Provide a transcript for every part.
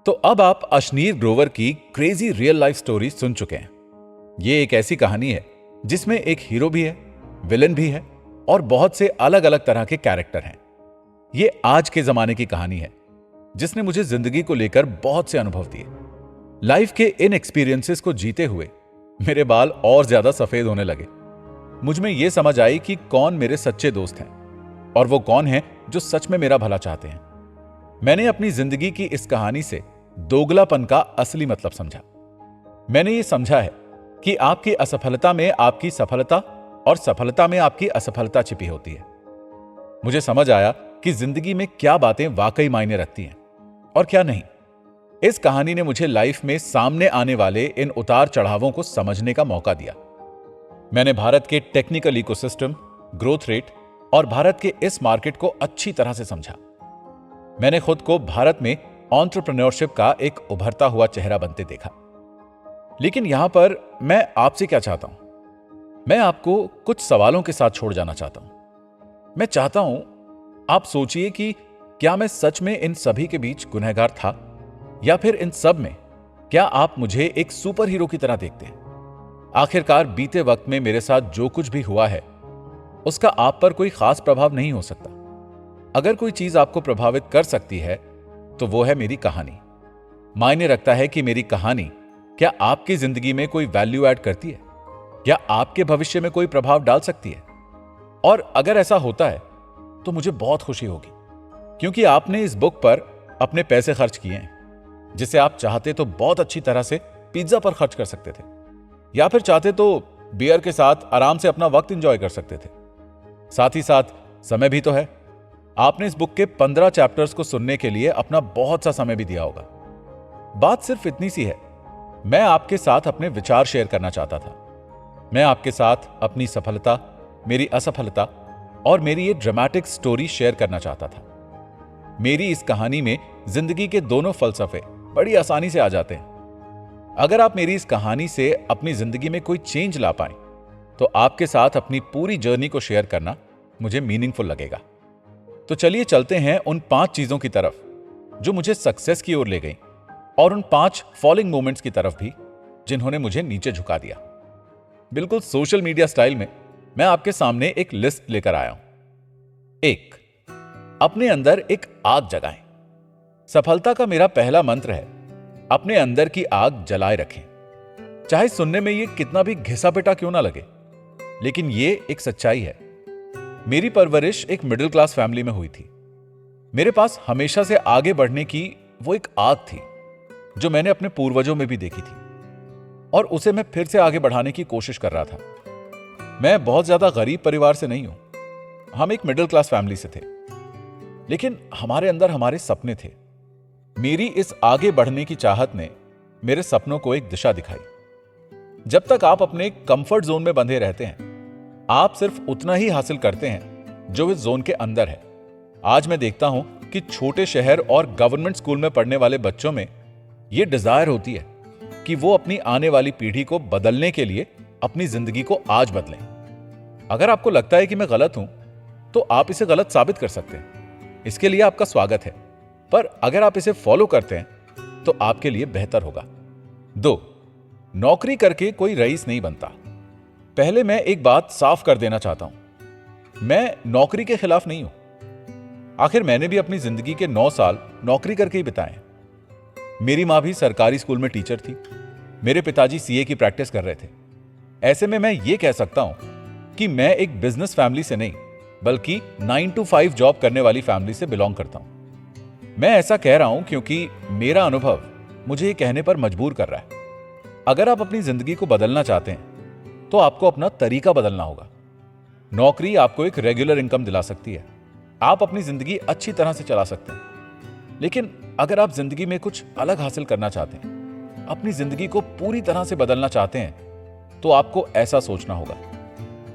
तो अब आप अशनीर ग्रोवर की क्रेजी रियल लाइफ स्टोरी सुन चुके हैं। ये एक ऐसी कहानी है जिसमें एक हीरो भी है, विलन भी है और बहुत से अलग अलग तरह के कैरेक्टर हैं। ये आज के जमाने की कहानी है जिसने मुझे जिंदगी को लेकर बहुत से अनुभव दिए। लाइफ के इन एक्सपीरियंसेस को जीते हुए मेरे बाल और ज्यादा सफेद होने लगे। मुझ में यह समझ आई कि कौन मेरे सच्चे दोस्त हैं और वो कौन हैं जो सच में मेरा भला चाहते हैं। मैंने अपनी जिंदगी की इस कहानी से दोगलापन का असली मतलब समझा। मैंने ये समझा है कि आपकी असफलता में आपकी सफलता और सफलता में आपकी असफलता छिपी होती है। मुझे समझ आया कि जिंदगी में क्या बातें वाकई मायने रखती हैं और क्या नहीं। इस कहानी ने मुझे लाइफ में सामने आने वाले इन उतार चढ़ावों को समझने का मौका दिया। मैंने भारत के टेक्निकल इकोसिस्टम, ग्रोथ रेट और भारत के इस मार्केट को अच्छी तरह से समझा। मैंने खुद को भारत में एंटरप्रेन्योरशिप का एक उभरता हुआ चेहरा बनते देखा। लेकिन यहां पर मैं आपसे क्या चाहता हूं? मैं आपको कुछ सवालों के साथ छोड़ जाना चाहता हूं। मैं चाहता हूं आप सोचिए कि क्या मैं सच में इन सभी के बीच गुनहगार था, या फिर इन सब में क्या आप मुझे एक सुपर हीरो की तरह देखते हैं? आखिरकार बीते वक्त में मेरे साथ जो कुछ भी हुआ है उसका आप पर कोई खास प्रभाव नहीं हो सकता। अगर कोई चीज आपको प्रभावित कर सकती है तो वो है मेरी कहानी। मायने रखता है कि मेरी कहानी क्या आपकी जिंदगी में कोई वैल्यू ऐड करती है, या आपके भविष्य में कोई प्रभाव डाल सकती है। और अगर ऐसा होता है तो मुझे बहुत खुशी होगी, क्योंकि आपने इस बुक पर अपने पैसे खर्च किए हैं, जिसे आप चाहते तो बहुत अच्छी तरह से पिज्जा पर खर्च कर सकते थे, या फिर चाहते तो बियर के साथ आराम से अपना वक्त एंजॉय कर सकते थे। साथ ही साथ समय भी तो है। आपने इस बुक के 15 चैप्टर्स को सुनने के लिए अपना बहुत सा समय भी दिया होगा। बात सिर्फ इतनी सी है, मैं आपके साथ अपने विचार शेयर करना चाहता था। मैं आपके साथ अपनी सफलता, मेरी असफलता और मेरी ये ड्रामेटिक स्टोरी शेयर करना चाहता था। मेरी इस कहानी में जिंदगी के दोनों फलसफे बड़ी आसानी से आ जाते हैं। अगर आप मेरी इस कहानी से अपनी जिंदगी में कोई चेंज ला पाए तो आपके साथ अपनी पूरी जर्नी को शेयर करना मुझे मीनिंगफुल लगेगा। तो चलिए चलते हैं उन 5 चीजों की तरफ जो मुझे सक्सेस की ओर ले गई, और उन 5 फॉलिंग मोमेंट्स की तरफ भी जिन्होंने मुझे नीचे झुका दिया। बिल्कुल सोशल मीडिया स्टाइल में मैं आपके सामने एक लिस्ट लेकर आया हूं। 1, अपने अंदर एक आग जगाएं। सफलता का मेरा पहला मंत्र है, अपने अंदर की आग जलाए रखें। चाहे सुनने में ये कितना भी घिसा पिटा क्यों ना लगे, लेकिन ये एक सच्चाई है। मेरी परवरिश एक मिडिल क्लास फैमिली में हुई थी। मेरे पास हमेशा से आगे बढ़ने की वो एक आग थी जो मैंने अपने पूर्वजों में भी देखी थी, और उसे मैं फिर से आगे बढ़ाने की कोशिश कर रहा था। मैं बहुत ज्यादा गरीब परिवार से नहीं हूं, हम एक मिडिल क्लास फैमिली से थे, लेकिन हमारे अंदर हमारे सपने थे। मेरी इस आगे बढ़ने की चाहत ने मेरे सपनों को एक दिशा दिखाई। जब तक आप अपने कंफर्ट जोन में बंधे रहते हैं, आप सिर्फ उतना ही हासिल करते हैं जो इस जोन के अंदर है। आज मैं देखता हूं कि छोटे शहर और गवर्नमेंट स्कूल में पढ़ने वाले बच्चों में यह डिजायर होती है कि वो अपनी आने वाली पीढ़ी को बदलने के लिए अपनी जिंदगी को आज बदलें। अगर आपको लगता है कि मैं गलत हूं तो आप इसे गलत साबित कर सकते हैं। इसके लिए आपका स्वागत है, पर अगर आप इसे फॉलो करते हैं तो आपके लिए बेहतर होगा। 2, नौकरी करके कोई रईस नहीं बनता। पहले मैं एक बात साफ कर देना चाहता हूं, मैं नौकरी के खिलाफ नहीं हूं। आखिर मैंने भी अपनी जिंदगी के 9 साल नौकरी करके ही बिताए। मेरी मां भी सरकारी स्कूल में टीचर थी, मेरे पिताजी सीए की प्रैक्टिस कर रहे थे। ऐसे में मैं ये कह सकता हूं कि मैं एक बिजनेस फैमिली से नहीं, बल्कि 9 to 5 जॉब करने वाली फैमिली से बिलोंग करता हूं। मैं ऐसा कह रहा हूं क्योंकि मेरा अनुभव मुझे ये कहने पर मजबूर कर रहा है। अगर आप अपनी जिंदगी को बदलना चाहते हैं तो आपको अपना तरीका बदलना होगा। नौकरी आपको एक रेगुलर इनकम दिला सकती है, आप अपनी जिंदगी अच्छी तरह से चला सकते हैं। लेकिन अगर आप जिंदगी में कुछ अलग हासिल करना चाहते हैं, अपनी जिंदगी को पूरी तरह से बदलना चाहते हैं, तो आपको ऐसा सोचना होगा।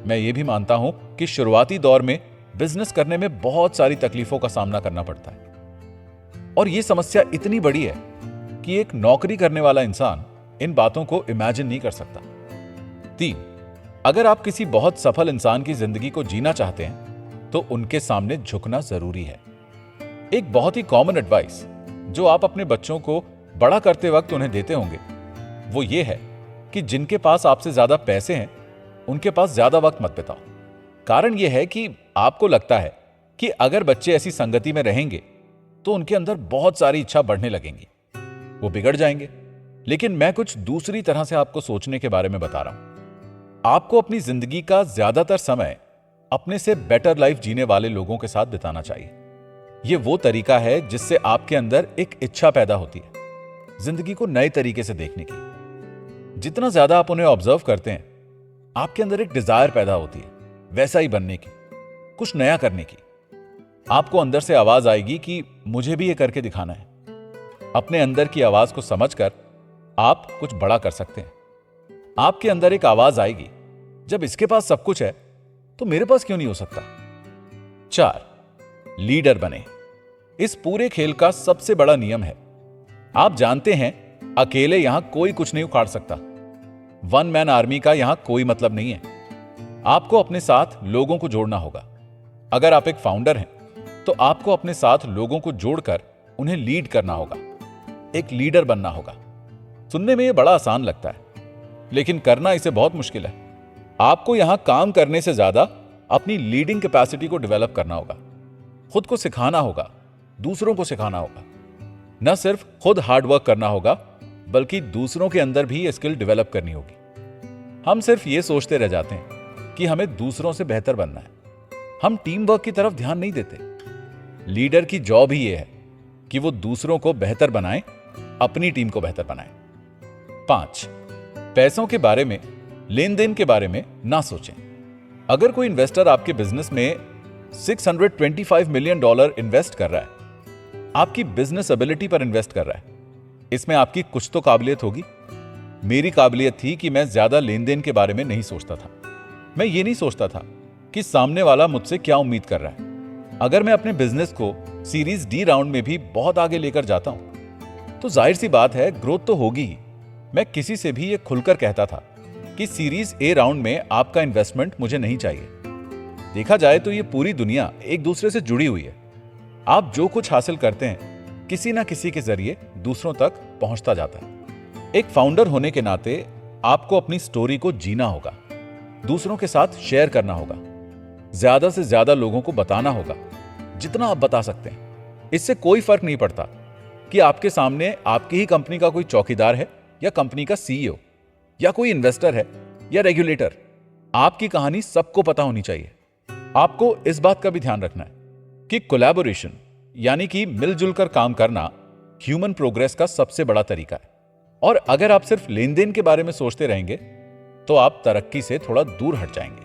मैं ये भी मानता हूं कि शुरुआती दौर में बिजनेस करने में बहुत सारी तकलीफों का सामना करना पड़ता है, और यह समस्या इतनी बड़ी है कि एक नौकरी करने वाला इंसान इन बातों को इमेजिन नहीं कर सकता। 3, अगर आप किसी बहुत सफल इंसान की जिंदगी को जीना चाहते हैं तो उनके सामने झुकना जरूरी है। एक बहुत ही कॉमन एडवाइस जो आप अपने बच्चों को बड़ा करते वक्त उन्हें देते होंगे वो ये है कि जिनके पास आपसे ज्यादा पैसे हैं उनके पास ज्यादा वक्त मत बिताओ। कारण यह है कि आपको लगता है कि अगर बच्चे ऐसी संगति में रहेंगे तो उनके अंदर बहुत सारी इच्छा बढ़ने लगेंगी, वो बिगड़ जाएंगे। लेकिन मैं कुछ दूसरी तरह से आपको सोचने के बारे में बता रहा हूं। आपको अपनी जिंदगी का ज्यादातर समय अपने से बेटर लाइफ जीने वाले लोगों के साथ बिताना चाहिए। यह वो तरीका है जिससे आपके अंदर एक इच्छा पैदा होती है जिंदगी को नए तरीके से देखने की। जितना ज्यादा आप उन्हें ऑब्जर्व करते हैं, आपके अंदर एक डिजायर पैदा होती है वैसा ही बनने की, कुछ नया करने की। आपको अंदर से आवाज आएगी कि मुझे भी ये करके दिखाना है। अपने अंदर की आवाज को समझकर आप कुछ बड़ा कर सकते हैं। आपके अंदर एक आवाज आएगी, जब इसके पास सब कुछ है तो मेरे पास क्यों नहीं हो सकता। 4, लीडर बने। इस पूरे खेल का सबसे बड़ा नियम है, आप जानते हैं अकेले यहां कोई कुछ नहीं उखाड़ सकता। वन मैन आर्मी का यहां कोई मतलब नहीं है। आपको अपने साथ लोगों को जोड़ना होगा। अगर आप एक फाउंडर हैं तो आपको अपने साथ लोगों को जोड़कर उन्हें लीड करना होगा, एक लीडर बनना होगा। सुनने में यह बड़ा आसान लगता है, लेकिन करना इसे बहुत मुश्किल है। आपको यहां काम करने से ज्यादा अपनी लीडिंग कैपेसिटी को डेवलप करना होगा, खुद को सिखाना होगा, दूसरों को सिखाना होगा। न सिर्फ खुद हार्ड वर्क करना होगा, बल्कि दूसरों के अंदर भी यह स्किल डेवलप करनी होगी। हम सिर्फ ये सोचते रह जाते हैं कि हमें दूसरों से बेहतर बनना है। हम टीम वर्क की तरफ ध्यान नहीं देते। लीडर की जॉब ही यह है कि वो दूसरों को बेहतर बनाए, अपनी टीम को बेहतर बनाए। 5, पैसों के बारे में, लेन देन के बारे में ना सोचें। अगर कोई इन्वेस्टर आपके बिजनेस में $625 मिलियन इन्वेस्ट कर रहा है, आपकी बिजनेस एबिलिटी पर इन्वेस्ट कर रहा है, इसमें आपकी कुछ तो काबिलियत होगी। मेरी काबिलियत थी कि मैं ज्यादा लेन देन के बारे में नहीं सोचता था। मैं ये नहीं सोचता था कि सामने वाला मुझसे क्या उम्मीद कर रहा है। अगर मैं अपने बिजनेस को सीरीज डी राउंड में भी बहुत आगे लेकर जाता हूं तो जाहिर सी बात है ग्रोथ तो होगी ही। मैं किसी से भी ये खुलकर कहता था कि सीरीज ए राउंड में आपका इन्वेस्टमेंट मुझे नहीं चाहिए। देखा जाए तो ये पूरी दुनिया एक दूसरे से जुड़ी हुई है। आप जो कुछ हासिल करते हैं किसी ना किसी के जरिए दूसरों तक पहुंचता जाता है। एक फाउंडर होने के नाते आपको अपनी स्टोरी को जीना होगा, दूसरों के साथ शेयर करना होगा, ज्यादा से ज्यादा लोगों को बताना होगा जितना आप बता सकते हैं। इससे कोई फर्क नहीं पड़ता कि आपके सामने आपकी ही कंपनी का कोई चौकीदार है या कंपनी का सीईओ या कोई इन्वेस्टर है या रेगुलेटर। आपकी कहानी सबको पता होनी चाहिए। आपको इस बात का भी ध्यान रखना है कि कोलैबोरेशन यानी कि मिलजुल कर काम करना ह्यूमन प्रोग्रेस का सबसे बड़ा तरीका है। और अगर आप सिर्फ लेन देन के बारे में सोचते रहेंगे तो आप तरक्की से थोड़ा दूर हट जाएंगे।